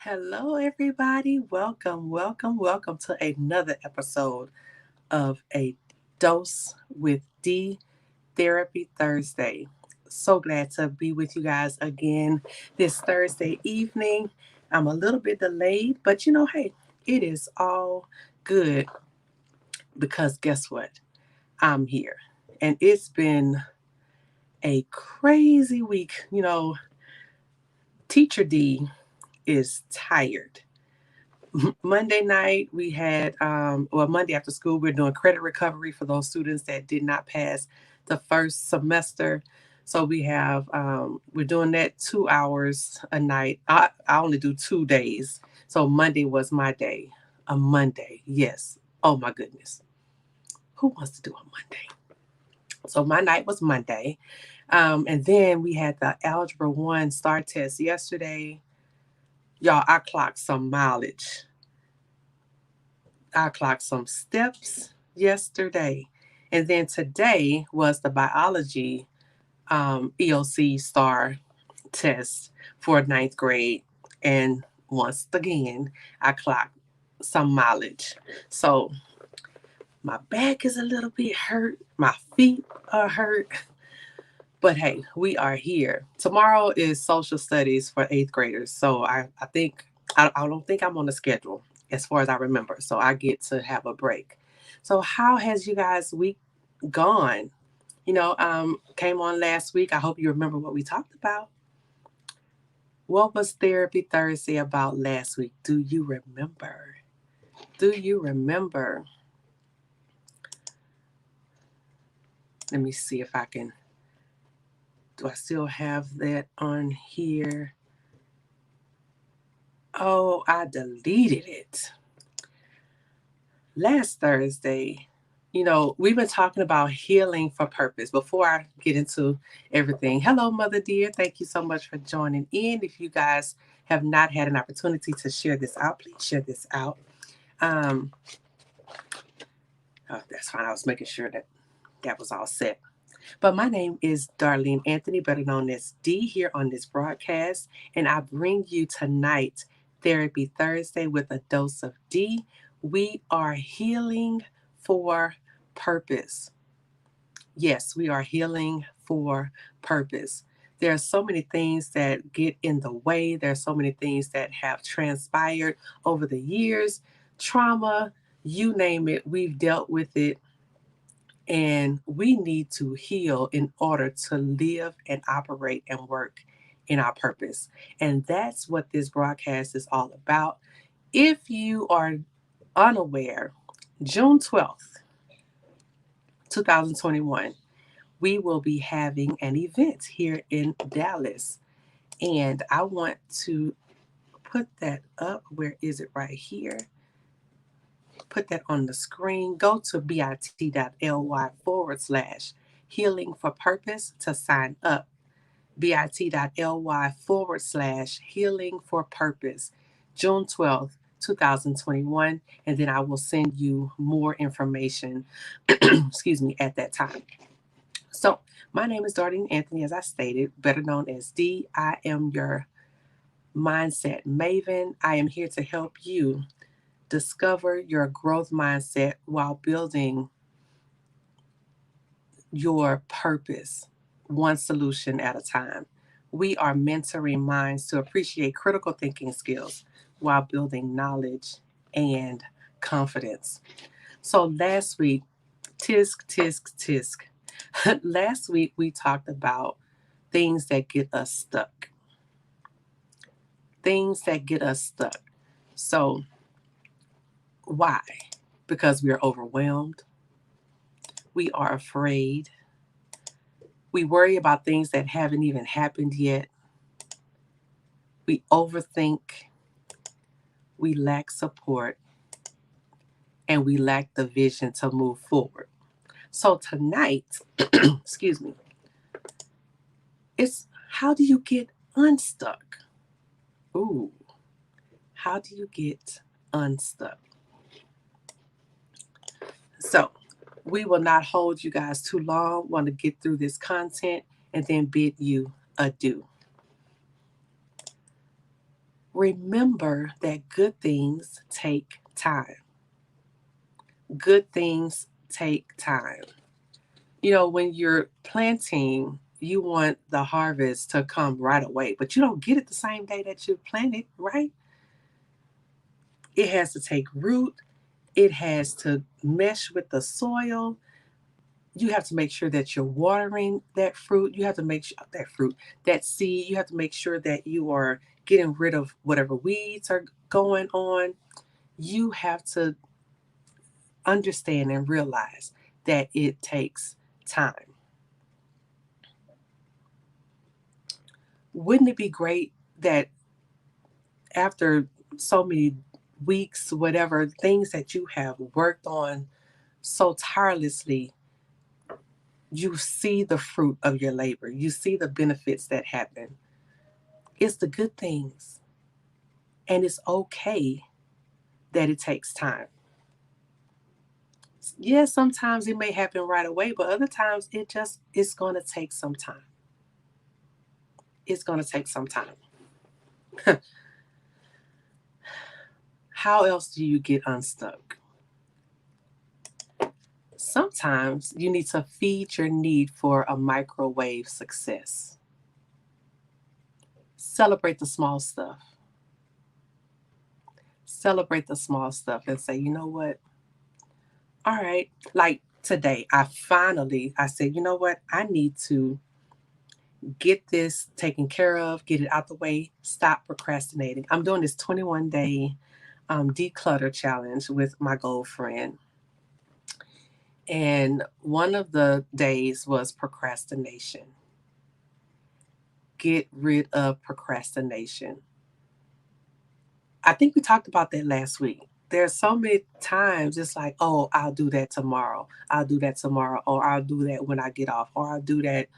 Hello, everybody. Welcome to another episode of A Dose with Dee Therapy Thursday. So glad to be with you guys again this Thursday evening. I'm a little bit delayed, but hey, it is all good because guess what? I'm here. And it's been a crazy week. Teacher D is tired. Monday night, we had, Monday after school, we're doing credit recovery for those students that did not pass the first semester. So we're doing that 2 hours a night. I only do 2 days. So Monday was my day. A Monday, yes. Oh my goodness. Who wants to do a Monday? So my night was Monday. And then we had the Algebra 1 STAR test yesterday. Y'all, I clocked some mileage. I clocked some steps yesterday. And then today was the biology EOC STAR test for ninth grade. And once again, I clocked some mileage. So my back is a little bit hurt. My feet are hurt. But hey, we are here. Tomorrow is social studies for eighth graders. So I don't think I'm on the schedule as far as I remember. So I get to have a break. So how has you guys' week gone? Came on last week. I hope you remember what we talked about. What was Therapy Thursday about last week? Do you remember? Do you remember? Let me see if I can. Do I still have that on here? Oh, I deleted it. Last Thursday, we've been talking about healing for purpose. Before I get into everything, hello, Mother Dear. Thank you so much for joining in. If you guys have not had an opportunity to share this out, please share this out. Oh, that's fine. I was making sure that was all set. But my name is Darlene Anthony, better known as Dee, here on this broadcast. And I bring you tonight Therapy Thursday with a dose of Dee. We are healing for purpose. Yes, we are healing for purpose. There are so many things that get in the way. There are so many things that have transpired over the years. Trauma, you name it, we've dealt with it, and we need to heal in order to live and operate and work in our purpose. And that's what this broadcast is all about. If you are unaware, June 12th, 2021, we will be having an event here in Dallas. And I want to put that up. Where is it? Right here. Put that on the screen. Go to bit.ly/ healing for purpose to sign up. bit.ly/ healing for purpose. June 12th, 2021. And then I will send you more information, excuse me, at that time. So, my name is Darlene Anthony, as I stated, better known as Dee. I am your mindset maven. I am here to help you discover your growth mindset while building your purpose, one solution at a time. We are mentoring minds to appreciate critical thinking skills while building knowledge and confidence. So last week, tisk, tisk, tisk. Last week, we talked about things that get us stuck. Things that get us stuck. So, why? Because we are overwhelmed. We are afraid. We worry about things that haven't even happened yet. We overthink. We lack support. And we lack the vision to move forward. So, tonight, excuse me, it's how do you get unstuck? Ooh, how do you get unstuck? So, we will not hold you guys too long. Want to get through this content and then bid you adieu. Remember that good things take time. Good things take time. When you're planting, you want the harvest to come right away, but you don't get it the same day that you plant it, right? It has to take root, it has to mesh with the soil. You have to make sure that you're watering that fruit. You have to make sure that fruit, that seed, you have to make sure that you are getting rid of whatever weeds are going on. You have to understand and realize that it takes time. Wouldn't it be great that after so many weeks, whatever things that you have worked on so tirelessly, you see the fruit of your labor, you see the benefits that happen? It's the good things, and it's okay that it takes time. Yes, sometimes it may happen right away, but other times it's going to take some time. It's going to take some time. How else do you get unstuck? Sometimes you need to feed your need for a microwave success. Celebrate the small stuff. Celebrate the small stuff and say, you know what? All right. Like today, I said, you know what? I need to get this taken care of, get it out the way, stop procrastinating. I'm doing this 21-day declutter challenge with my girlfriend. And one of the days was procrastination. Get rid of procrastination. I think we talked about that last week. There's so many times it's like, oh, I'll do that tomorrow. I'll do that tomorrow, or I'll do that when I get off, or I'll do that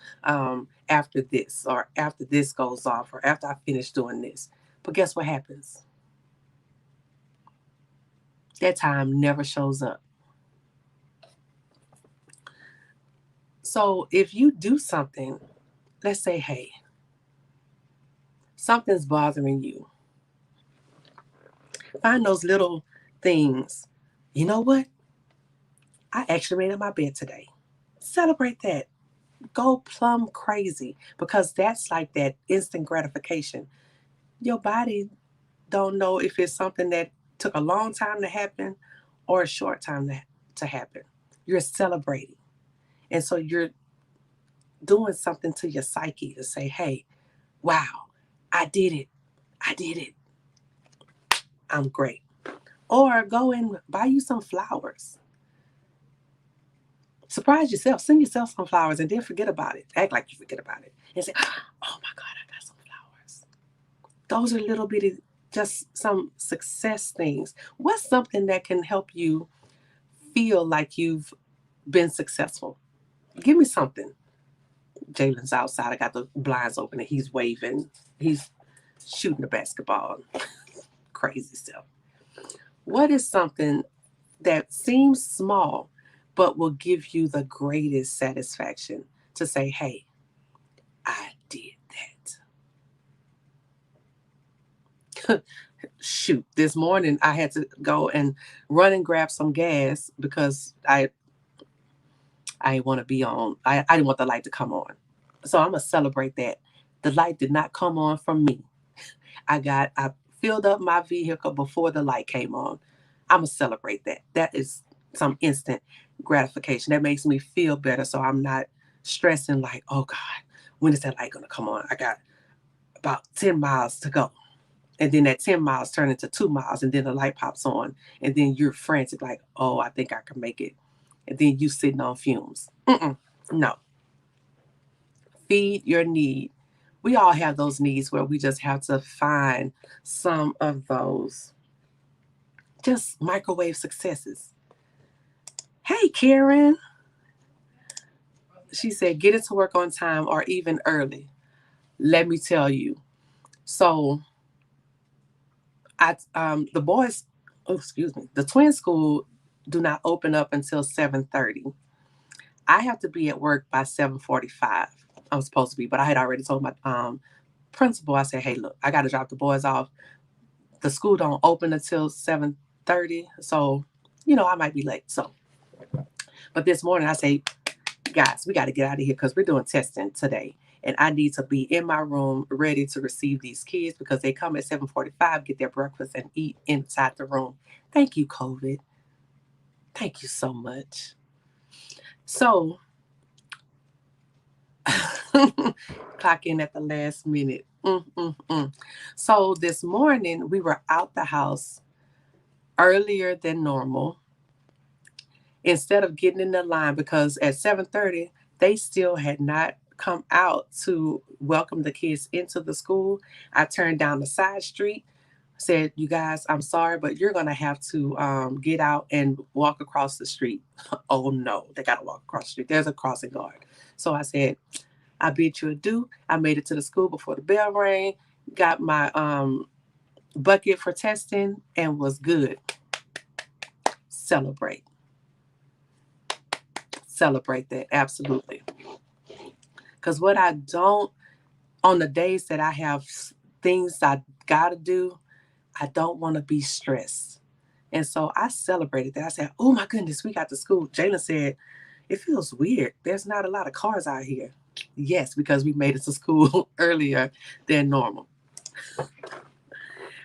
after this, or after this goes off, or after I finish doing this. But guess what happens? That time never shows up. So if you do something, let's say, hey, something's bothering you, find those little things. You know what? I actually made up my bed today. Celebrate that. Go plumb crazy, because that's like that instant gratification. Your body don't know if it's something that took a long time to happen or a short time to happen. You're celebrating. And so you're doing something to your psyche to say, hey, wow, I did it. I did it. I'm great. Or go and buy you some flowers. Surprise yourself. Send yourself some flowers and then forget about it. Act like you forget about it. And say, oh my God, I got some flowers. Those are little bitty, just some success things. What's something that can help you feel like you've been successful? Give me something. Jalen's outside. I got the blinds open and he's waving. He's shooting the basketball. Crazy stuff. What is something that seems small but will give you the greatest satisfaction to say, hey, I did that? Shoot, this morning I had to go and run and grab some gas because I didn't want to be on. I didn't want the light to come on. So I'm gonna celebrate that. The light did not come on from me. I filled up my vehicle before the light came on. I'm gonna celebrate that. That is some instant gratification. That makes me feel better. So I'm not stressing like, oh God, when is that light gonna come on? I got about 10 miles to go. And then that 10 miles turn into 2 miles, and then the light pops on, and then you're frantic, like, oh, I think I can make it. And then you sitting on fumes. No. Feed your need. We all have those needs where we just have to find some of those just microwave successes. Hey, Karen. She said, get it to work on time or even early. Let me tell you. So, the boys, oh, excuse me, the twin school do not open up until 7:30. I have to be at work by 7:45. I was supposed to be, but I had already told my principal. I said, "Hey, look, I got to drop the boys off the school don't open until 7:30, so I might be late. So, but this morning I say, guys, we got to get out of here because we're doing testing today. And I need to be in my room ready to receive these kids because they come at 7:45, get their breakfast, and eat inside the room. Thank you, COVID. Thank you so much. So, clock in at the last minute. So, this morning we were out the house earlier than normal instead of getting in the line because at 7:30 they still had not come out to welcome the kids into the school. I turned down the side street, said, "You guys, I'm sorry, but you're gonna have to get out and walk across the street." Oh no, they gotta walk across the street. There's a crossing guard. So I said, "I bid you adieu." I made it to the school before the bell rang, got my bucket for testing, and was good. Celebrate. Celebrate that. Absolutely. Because what I don't, on the days that I have things I got to do, I don't want to be stressed. And so I celebrated that. I said, "Oh my goodness, we got to school." Jalen said, "It feels weird. There's not a lot of cars out here." Yes, because we made it to school earlier than normal.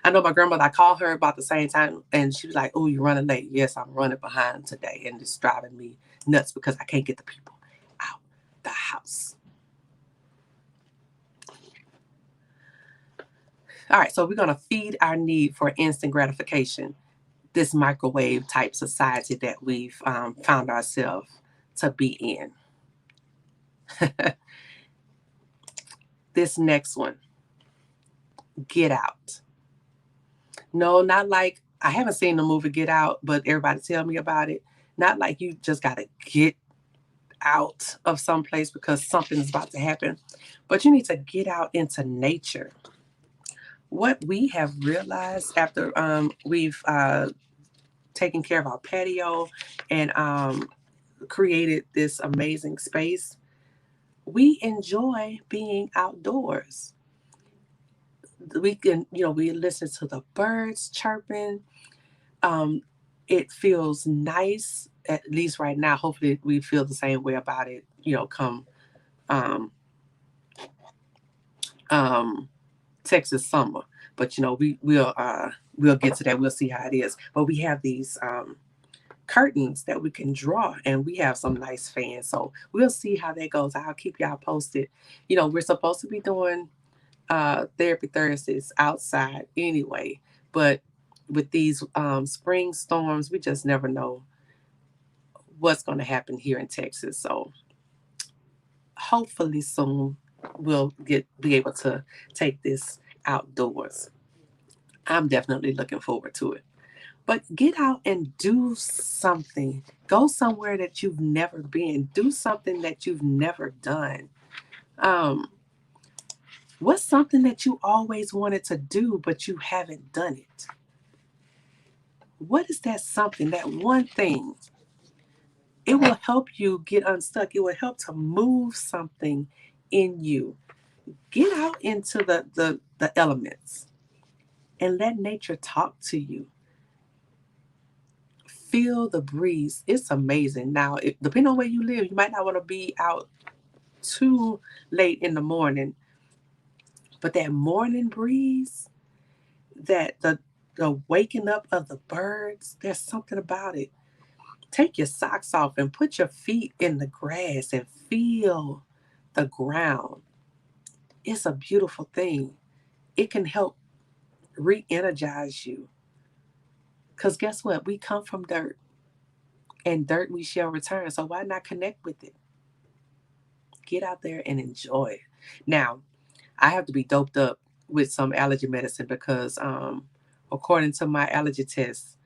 I know my grandmother, I called her about the same time and she was like, "Oh, you're running late." Yes, I'm running behind today and it's driving me nuts because I can't get the people out the house. All right, so we're going to feed our need for instant gratification, this microwave type society that we've found ourselves to be in. This next one, Get Out. No, not like I haven't seen the movie Get Out, but everybody tell me about it. Not like you just got to get out of some place because something is about to happen, but you need to get out into nature. What we have realized after we've taken care of our patio and created this amazing space, we enjoy being outdoors. We can, we listen to the birds chirping. Um, it feels nice, at least right now. Hopefully, we feel the same way about it, come um, um, Texas summer. But we'll get to that. We'll see how it is. But we have these curtains that we can draw, and we have some nice fans. So we'll see how that goes. I'll keep y'all posted. We're supposed to be doing therapy Thursdays outside anyway, but with these spring storms, we just never know what's going to happen here in Texas. So hopefully soon we'll be able to take this outdoors. I'm definitely looking forward to it. But get out and do something. Go somewhere that you've never been. Do something that you've never done. Um, what's something that you always wanted to do, but you haven't done it? What is that something, that one thing? It will help you get unstuck. It will help to move something in you. Get out into the elements and let nature talk to you. Feel the breeze. It's amazing. Now, depending on where you live, you might not want to be out too late in the morning, but that morning breeze, that the waking up of the birds, there's something about it. Take your socks off and put your feet in the grass and feel the ground. It's a beautiful thing. It can help re-energize you. Because guess what? We come from dirt, and dirt we shall return. So why not connect with it? Get out there and enjoy it. Now, I have to be doped up with some allergy medicine because, according to my allergy test,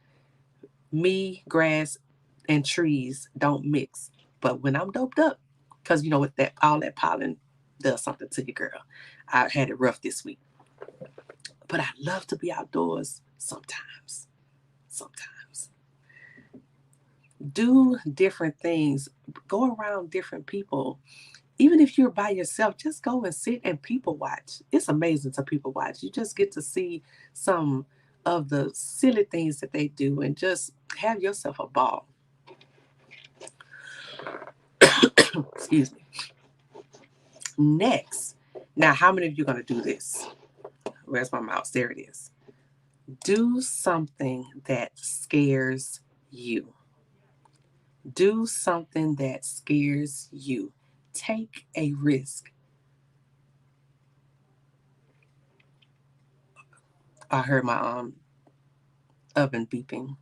me, grass, and trees don't mix. But when I'm doped up, because you know what, that all that pollen does something to you, girl. I had it rough this week, but I love to be outdoors sometimes. Sometimes do different things. Go around different people. Even if you're by yourself, just go and sit and people watch. It's amazing to people watch. You just get to see some of the silly things that they do and just have yourself a ball. Excuse me. Next, now how many of you are going to do this? Where's my mouse? There it is. Do something that scares you. Do something that scares you. Take a risk. I heard my oven beeping.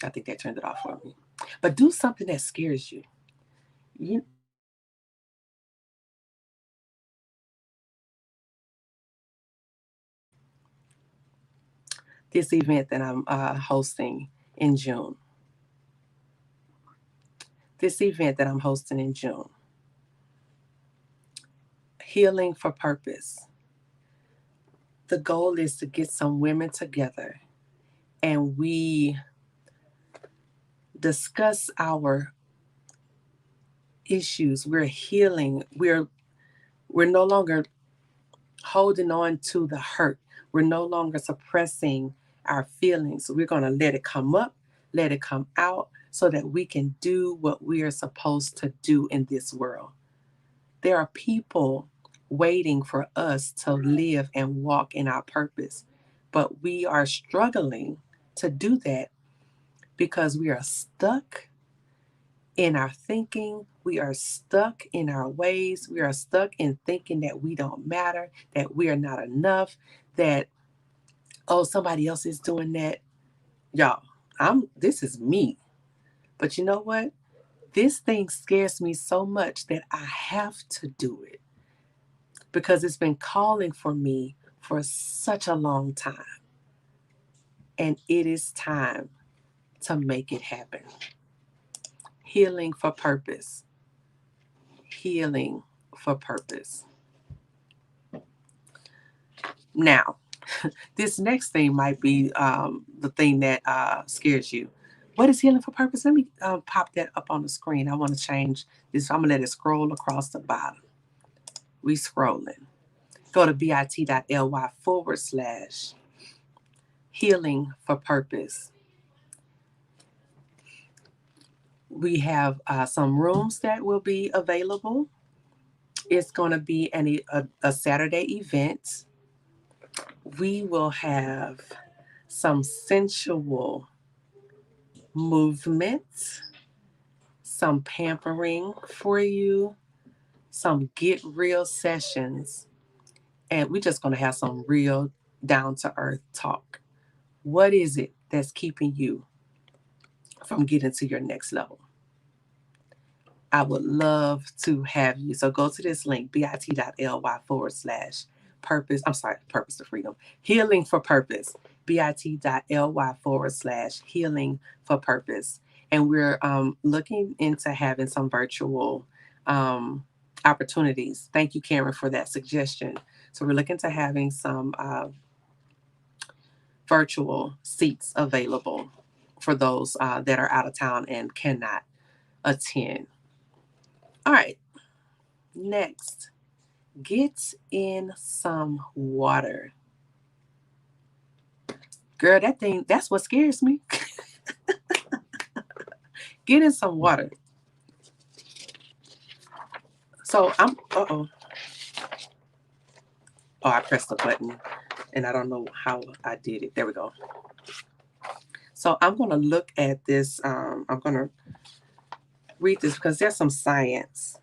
I think that turned it off for me. But do something that scares you. You this event that I'm hosting in June. This event that I'm hosting in June. Healing for Purpose. The goal is to get some women together and we discuss our issues. We're healing. We're no longer holding on to the hurt. We're no longer suppressing our feelings. We're going to let it come up, let it come out so that we can do what we are supposed to do in this world. There are people waiting for us to live and walk in our purpose, but we are struggling to do that because we are stuck in our thinking. We are stuck in our ways. We are stuck in thinking that we don't matter, that we are not enough, that, oh, somebody else is doing that. Y'all, this is me. But you know what? This thing scares me so much that I have to do it because it's been calling for me for such a long time. And it is time to make it happen. Healing for purpose. Healing for purpose. Now, this next thing might be the thing that scares you. What is healing for purpose? Let me pop that up on the screen. I want to change this. I'm going to let it scroll across the bottom. We scrolling. Go to bit.ly/healing for purpose. We have some rooms that will be available. It's going to be a Saturday event. We will have some sensual movement, some pampering for you, some get real sessions, and we're just going to have some real down to earth talk. What is it that's keeping you from getting to your next level? I would love to have you. So go to this link, bit.ly/purpose. I'm sorry, purpose to freedom. Healing for purpose. bit.ly/healing for purpose. And we're looking into having some virtual opportunities. Thank you, Karen, for that suggestion. So we're looking to having some virtual seats available for those that are out of town and cannot attend. All right, next, get in some water. Girl, that's what scares me. Get in some water. So oh, I pressed the button and I don't know how I did it. There we go. So I'm going to look at this. I'm going to read this because there's some science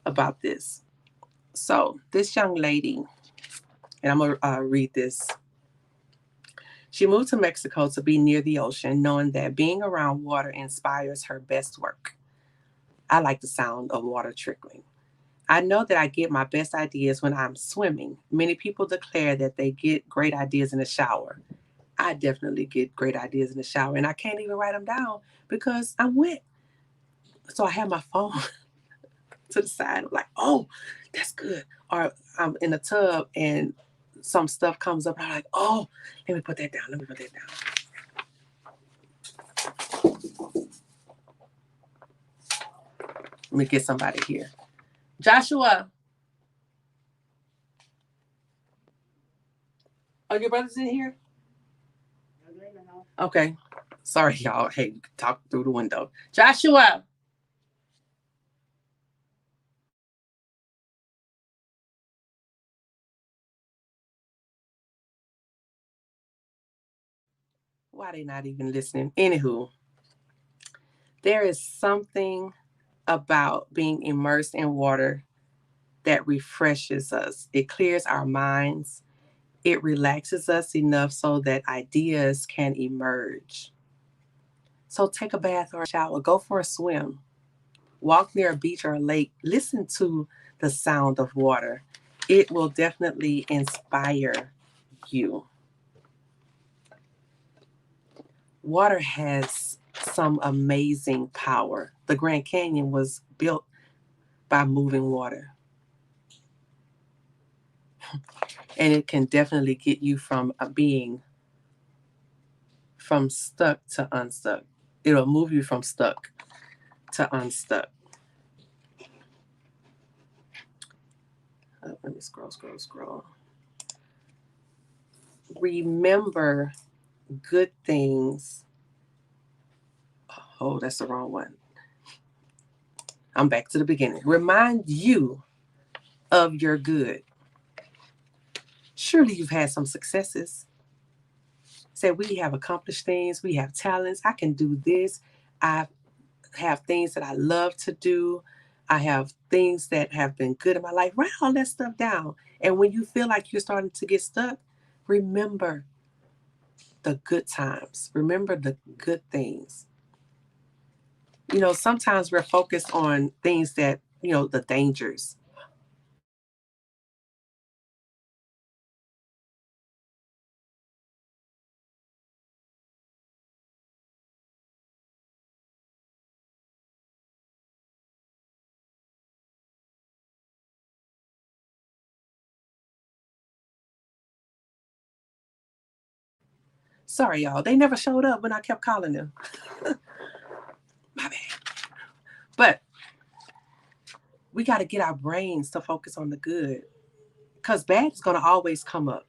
about this. So this young lady, and I'm going to read this. She moved to Mexico to be near the ocean, knowing that being around water inspires her best work. I like the sound of water trickling. I know that I get my best ideas when I'm swimming. Many people declare that they get great ideas in the shower. I definitely get great ideas in the shower, and I can't even write them down because I'm wet. So I have my phone to the side. I'm like, oh, that's good. Or I'm in the tub and some stuff comes up. And I'm like, oh, let me put that down. Let me put that down. Let me get somebody here. Joshua. Are your brothers in here? Okay. Sorry, y'all. Hey, you can talk through the window. Joshua. Why they not even listening? Anywho, there is something about being immersed in water that refreshes us. It clears our minds. It relaxes us enough so that ideas can emerge. So take a bath or a shower, go for a swim, walk near a beach or a lake, listen to the sound of water. It will definitely inspire you. Water has some amazing power. The Grand Canyon was built by moving water, and it can definitely get you from being from stuck to unstuck. It'll move you from stuck to unstuck. Let me scroll. Remember good things. Oh, that's the wrong one. I'm back to the beginning. Remind you of your good. Surely you've had some successes. Say, we have accomplished things, we have talents. I can do this. I have things that I love to do. I have things that have been good in my life. Write all that stuff down. And when you feel like you're starting to get stuck, remember the good times. Remember the good things. Sometimes we're focused on things that, the dangers. Sorry, y'all. They never showed up when I kept calling them. My bad. But we got to get our brains to focus on the good because bad is going to always come up.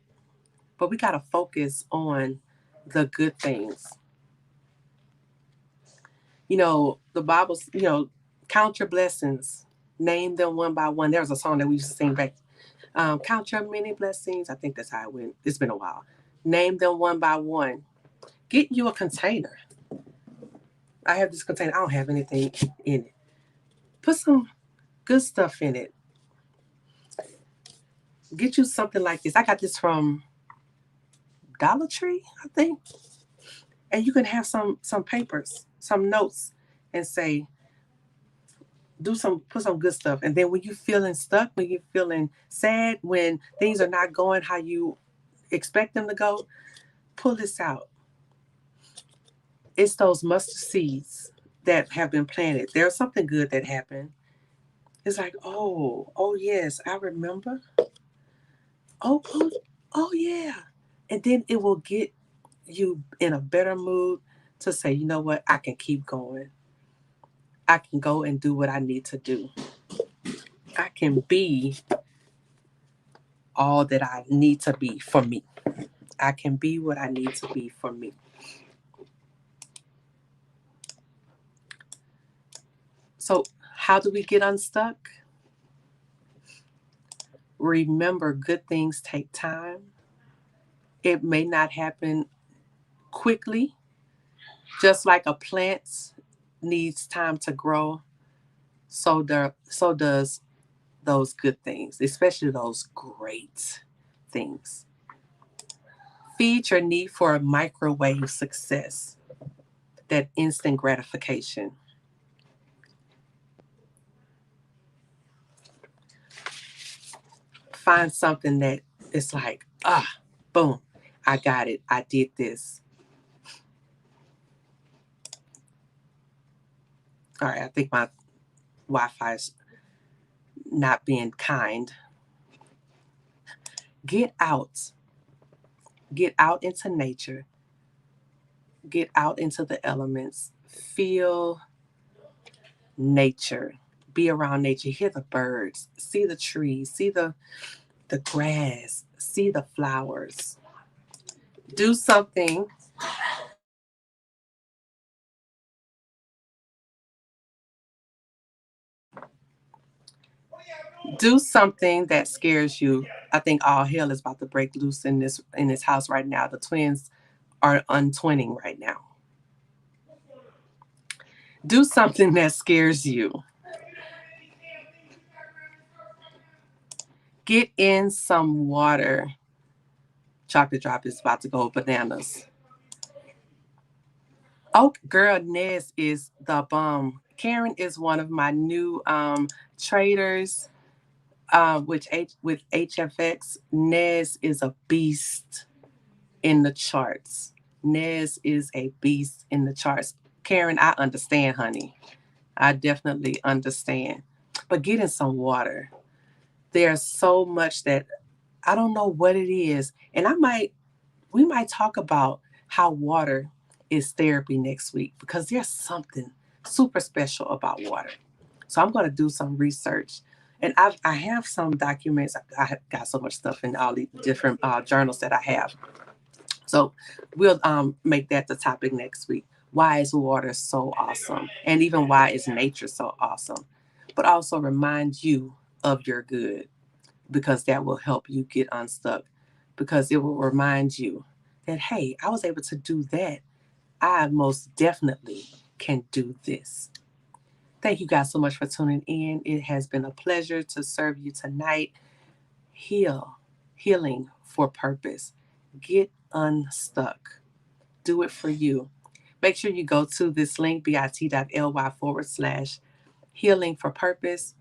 But we got to focus on the good things. The Bible's, count your blessings, name them one by one. There was a song that we used to sing back. Count your many blessings. I think that's how it went. It's been a while. Name them one by one. Get you a container. I have this container. I don't have anything in it. Put some good stuff in it. Get you something like this. I got this from Dollar Tree, I think. And you can have some papers, some notes, and say, put some good stuff. And then when you're feeling stuck, when you're feeling sad, when things are not going how you expect them to go, pull this out. It's those mustard seeds that have been planted. There's something good that happened. It's like, oh yes, I remember. Oh, oh, oh yeah. And then it will get you in a better mood to say, you know what, I can keep going. I can go and do what I need to do. I can be all that I need to be for me. I can be what I need to be for me. So, how do we get unstuck? Remember, good things take time. It may not happen quickly, just like a plant needs time to grow. So does those good things, especially those great things. Feed your need for a microwave success, that instant gratification. Find something that it's like, boom, I got it. I did this. All right, I think my Wi-Fi is not being kind. Get out. Get out into nature. Get out into the elements. Feel nature. Be around nature. Hear the birds. See the trees. See the grass. See the flowers. Do something. Do something that scares you. I think all hell is about to break loose in this house right now. The twins are untwinning right now. Do something that scares you. Get in some water. Chocolate Drop is about to go bananas. Oh, girl, Nez is the bomb. Karen is one of my new traders with HFX. Nez is a beast in the charts. Nez is a beast in the charts. Karen, I understand, honey. I definitely understand. But get in some water. There's so much that I don't know what it is. And we might talk about how water is therapy next week because there's something super special about water. So I'm going to do some research. And I have some documents. I have got so much stuff in all the different journals that I have. So we'll make that the topic next week. Why is water so awesome? And even why is nature so awesome? But also remind you of your good because that will help you get unstuck. Because it will remind you that, hey, I was able to do that. I most definitely can do this. Thank you guys so much for tuning in. It has been a pleasure to serve you tonight. Healing for purpose. Get unstuck. Do it for you. Make sure you go to this link, bit.ly/healing for purpose.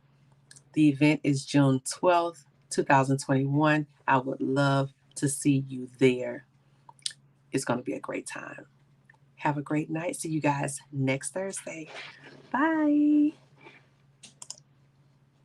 The event is June 12th, 2021. I would love to see you there. It's going to be a great time. Have a great night. See you guys next Thursday. Bye.